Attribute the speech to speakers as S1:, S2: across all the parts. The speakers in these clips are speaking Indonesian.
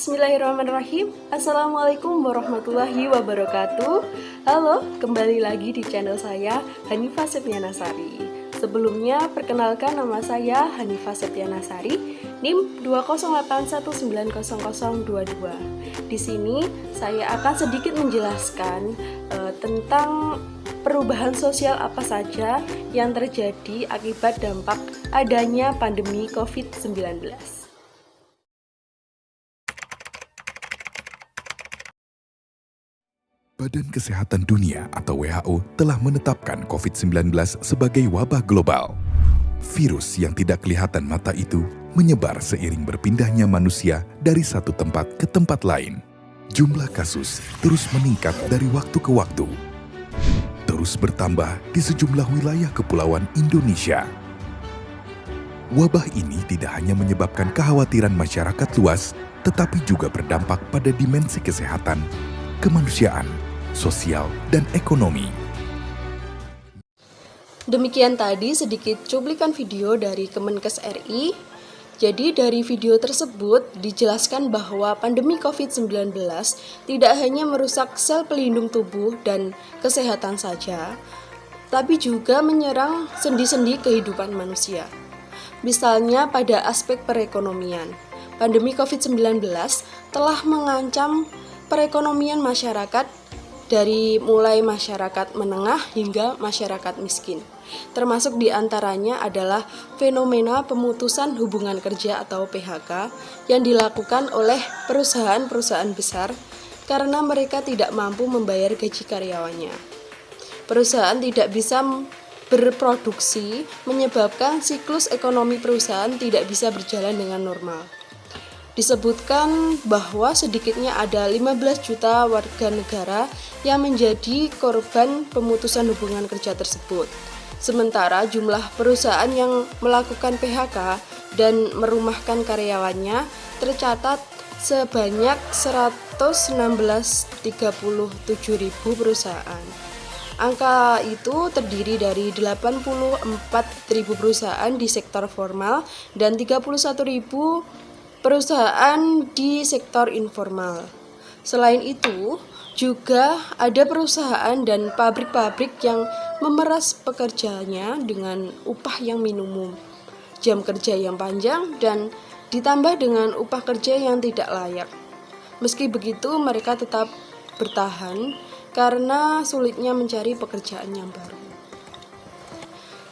S1: Bismillahirrahmanirrahim. Assalamualaikum warahmatullahi wabarakatuh. Halo, kembali lagi di channel saya, Hanifah Septianasari. Sebelumnya, perkenalkan nama saya Hanifah Septianasari, NIM 208190022. Di sini saya akan sedikit menjelaskan tentang perubahan sosial apa saja yang terjadi akibat dampak adanya pandemi COVID-19.
S2: Badan Kesehatan Dunia atau WHO telah menetapkan COVID-19 sebagai wabah global. Virus yang tidak kelihatan mata itu menyebar seiring berpindahnya manusia dari satu tempat ke tempat lain. Jumlah kasus terus meningkat dari waktu ke waktu. Terus bertambah di sejumlah wilayah kepulauan Indonesia. Wabah ini tidak hanya menyebabkan kekhawatiran masyarakat luas, tetapi juga berdampak pada dimensi kesehatan, kemanusiaan, sosial, dan ekonomi.
S1: Demikian tadi sedikit cuplikan video dari Kemenkes RI. Jadi dari video tersebut dijelaskan bahwa pandemi COVID-19 tidak hanya merusak sel pelindung tubuh dan kesehatan saja, tapi juga menyerang sendi-sendi kehidupan manusia. Misalnya pada aspek perekonomian, pandemi COVID-19 telah mengancam perekonomian masyarakat dari mulai masyarakat menengah hingga masyarakat miskin. Termasuk diantaranya adalah fenomena pemutusan hubungan kerja atau PHK yang dilakukan oleh perusahaan-perusahaan besar karena mereka tidak mampu membayar gaji karyawannya. Perusahaan tidak bisa berproduksi menyebabkan siklus ekonomi perusahaan tidak bisa berjalan dengan normal. Disebutkan bahwa sedikitnya ada 15 juta warga negara yang menjadi korban pemutusan hubungan kerja tersebut. Sementara jumlah perusahaan yang melakukan PHK dan merumahkan karyawannya tercatat sebanyak 116.037.000 perusahaan. Angka itu terdiri dari 84.000 perusahaan di sektor formal dan 31.000 perusahaan di sektor informal. Selain itu, juga ada perusahaan dan pabrik-pabrik yang memeras pekerjanya dengan upah yang minimum, jam kerja yang panjang, dan ditambah dengan upah kerja yang tidak layak. Meski begitu, mereka tetap bertahan karena sulitnya mencari pekerjaan yang baru.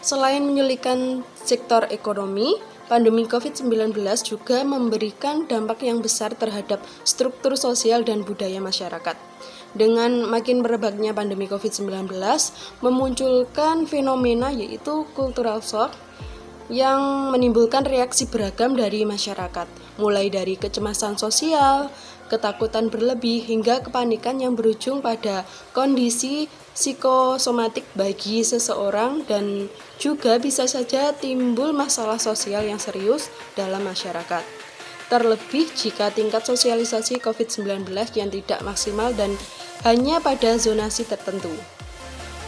S1: Selain menyulitkan sektor ekonomi, pandemi COVID-19 juga memberikan dampak yang besar terhadap struktur sosial dan budaya masyarakat. Dengan makin merebaknya pandemi COVID-19, memunculkan fenomena yaitu cultural shock yang menimbulkan reaksi beragam dari masyarakat, mulai dari kecemasan sosial, ketakutan berlebih, hingga kepanikan yang berujung pada kondisi psikosomatik bagi seseorang dan juga bisa saja timbul masalah sosial yang serius dalam masyarakat. Terlebih jika tingkat sosialisasi COVID-19 yang tidak maksimal dan hanya pada zonasi tertentu.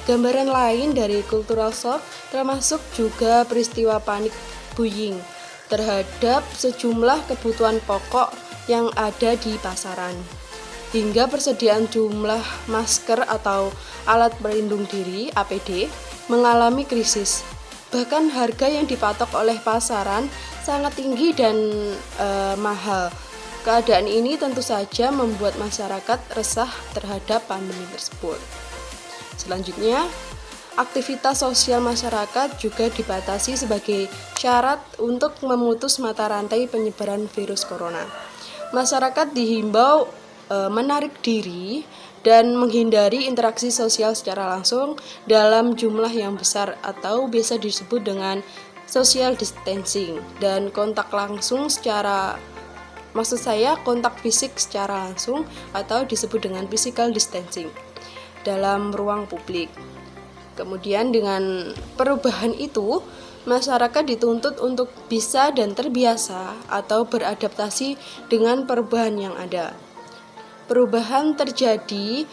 S1: Gambaran lain dari cultural shock termasuk juga peristiwa panik buying terhadap sejumlah kebutuhan pokok yang ada di pasaran, hingga persediaan jumlah masker atau alat pelindung diri (APD) mengalami krisis. Bahkan harga yang dipatok oleh pasaran sangat tinggi dan mahal. Keadaan ini tentu saja membuat masyarakat resah terhadap pandemi tersebut. Selanjutnya, aktivitas sosial masyarakat juga dibatasi sebagai syarat untuk memutus mata rantai penyebaran virus corona. Masyarakat dihimbau menarik diri dan menghindari interaksi sosial secara langsung dalam jumlah yang besar atau biasa disebut dengan social distancing, dan kontak fisik secara langsung atau disebut dengan physical distancing dalam ruang publik. Kemudian dengan perubahan itu, masyarakat dituntut untuk bisa dan terbiasa atau beradaptasi dengan perubahan yang ada. Perubahan terjadi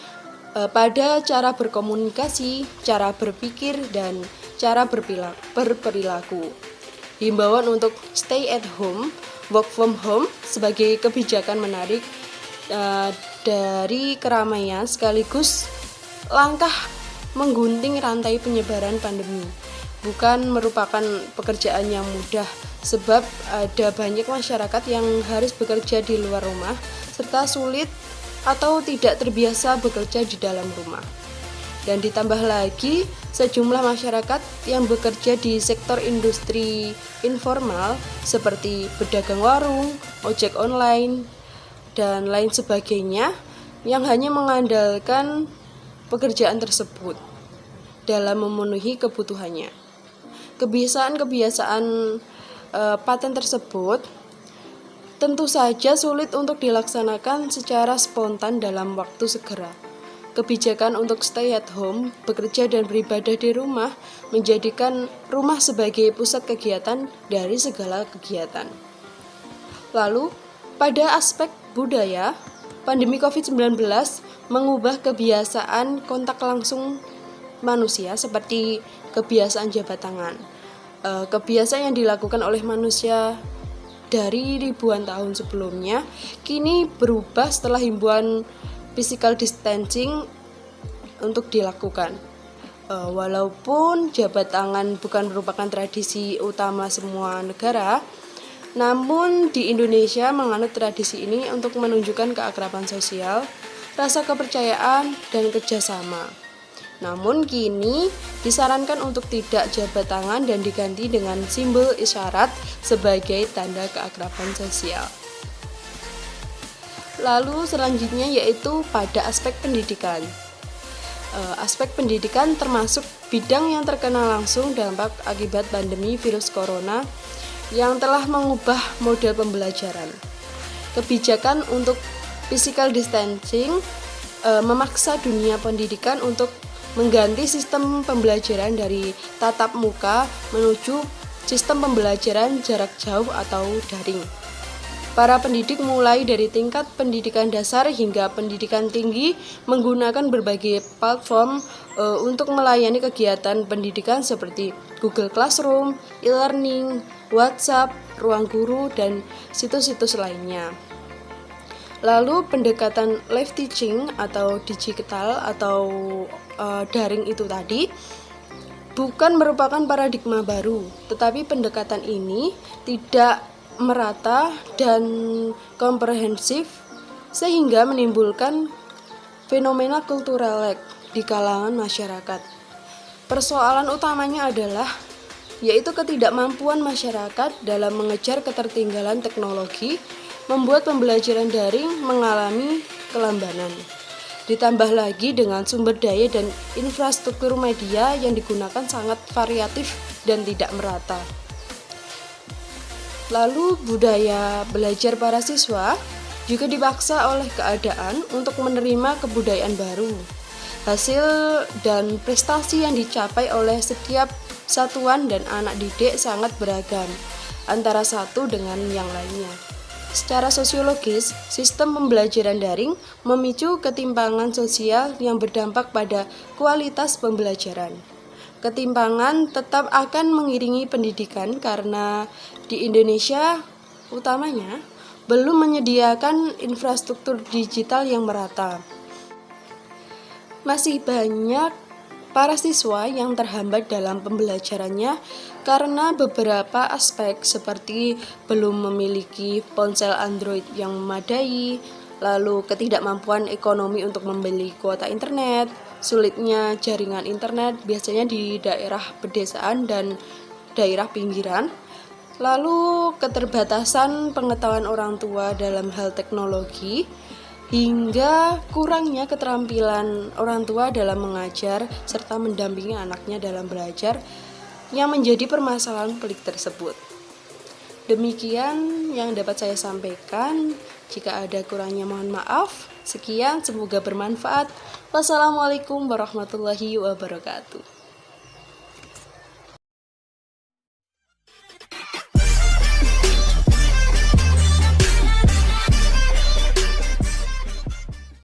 S1: pada cara berkomunikasi, cara berpikir, dan cara berperilaku. himbauan untuk stay at home, work from home sebagai kebijakan menarik dari keramaian sekaligus langkah menggunting rantai penyebaran pandemi. Bukan merupakan pekerjaan yang mudah sebab ada banyak masyarakat yang harus bekerja di luar rumah serta sulit atau tidak terbiasa bekerja di dalam rumah. Dan ditambah lagi sejumlah masyarakat yang bekerja di sektor industri informal seperti pedagang warung, ojek online, dan lain sebagainya yang hanya mengandalkan pekerjaan tersebut dalam memenuhi kebutuhannya. Kebiasaan-kebiasaan paten tersebut tentu saja sulit untuk dilaksanakan secara spontan dalam waktu segera. Kebijakan untuk stay at home, bekerja dan beribadah di rumah menjadikan rumah sebagai pusat kegiatan dari segala kegiatan. Lalu, pada aspek budaya, pandemi COVID-19 mengubah kebiasaan kontak langsung manusia seperti kebiasaan jabat tangan. Kebiasaan yang dilakukan oleh manusia dari ribuan tahun sebelumnya kini berubah setelah himbauan physical distancing untuk dilakukan. Walaupun jabat tangan bukan merupakan tradisi utama semua negara, namun di Indonesia menganut tradisi ini untuk menunjukkan keakraban sosial, rasa kepercayaan, dan kerjasama. Namun kini disarankan untuk tidak jabat tangan dan diganti dengan simbol isyarat sebagai tanda keakraban sosial. Lalu selanjutnya yaitu pada aspek pendidikan. Aspek pendidikan termasuk bidang yang terkena langsung dampak akibat pandemi virus corona yang telah mengubah model pembelajaran. Kebijakan untuk physical distancing memaksa dunia pendidikan untuk mengganti sistem pembelajaran dari tatap muka menuju sistem pembelajaran jarak jauh atau daring. Para pendidik mulai dari tingkat pendidikan dasar hingga pendidikan tinggi menggunakan berbagai platform untuk melayani kegiatan pendidikan seperti Google Classroom, e-learning, WhatsApp, Ruang Guru, dan situs-situs lainnya. Lalu pendekatan live teaching atau digital atau daring itu tadi bukan merupakan paradigma baru, tetapi pendekatan ini tidak merata dan komprehensif sehingga menimbulkan fenomena kultural lag di kalangan masyarakat. Persoalan utamanya adalah yaitu ketidakmampuan masyarakat dalam mengejar ketertinggalan teknologi membuat pembelajaran daring mengalami kelambanan. Ditambah lagi dengan sumber daya dan infrastruktur media yang digunakan sangat variatif dan tidak merata. Lalu budaya belajar para siswa juga dipaksa oleh keadaan untuk menerima kebudayaan baru. Hasil dan prestasi yang dicapai oleh setiap satuan dan anak didik sangat beragam antara satu dengan yang lainnya. Secara sosiologis, sistem pembelajaran daring memicu ketimpangan sosial yang berdampak pada kualitas pembelajaran. Ketimpangan tetap akan mengiringi pendidikan karena di Indonesia utamanya belum menyediakan infrastruktur digital yang merata. Masih banyak para siswa yang terhambat dalam pembelajarannya karena beberapa aspek seperti belum memiliki ponsel Android yang memadai, lalu ketidakmampuan ekonomi untuk membeli kuota internet, sulitnya jaringan internet biasanya di daerah pedesaan dan daerah pinggiran, lalu keterbatasan pengetahuan orang tua dalam hal teknologi, hingga kurangnya keterampilan orang tua dalam mengajar serta mendampingi anaknya dalam belajar yang menjadi permasalahan pelik tersebut. Demikian yang dapat saya sampaikan. Jika ada kurangnya mohon maaf. Sekian, semoga bermanfaat. Wassalamualaikum warahmatullahi wabarakatuh.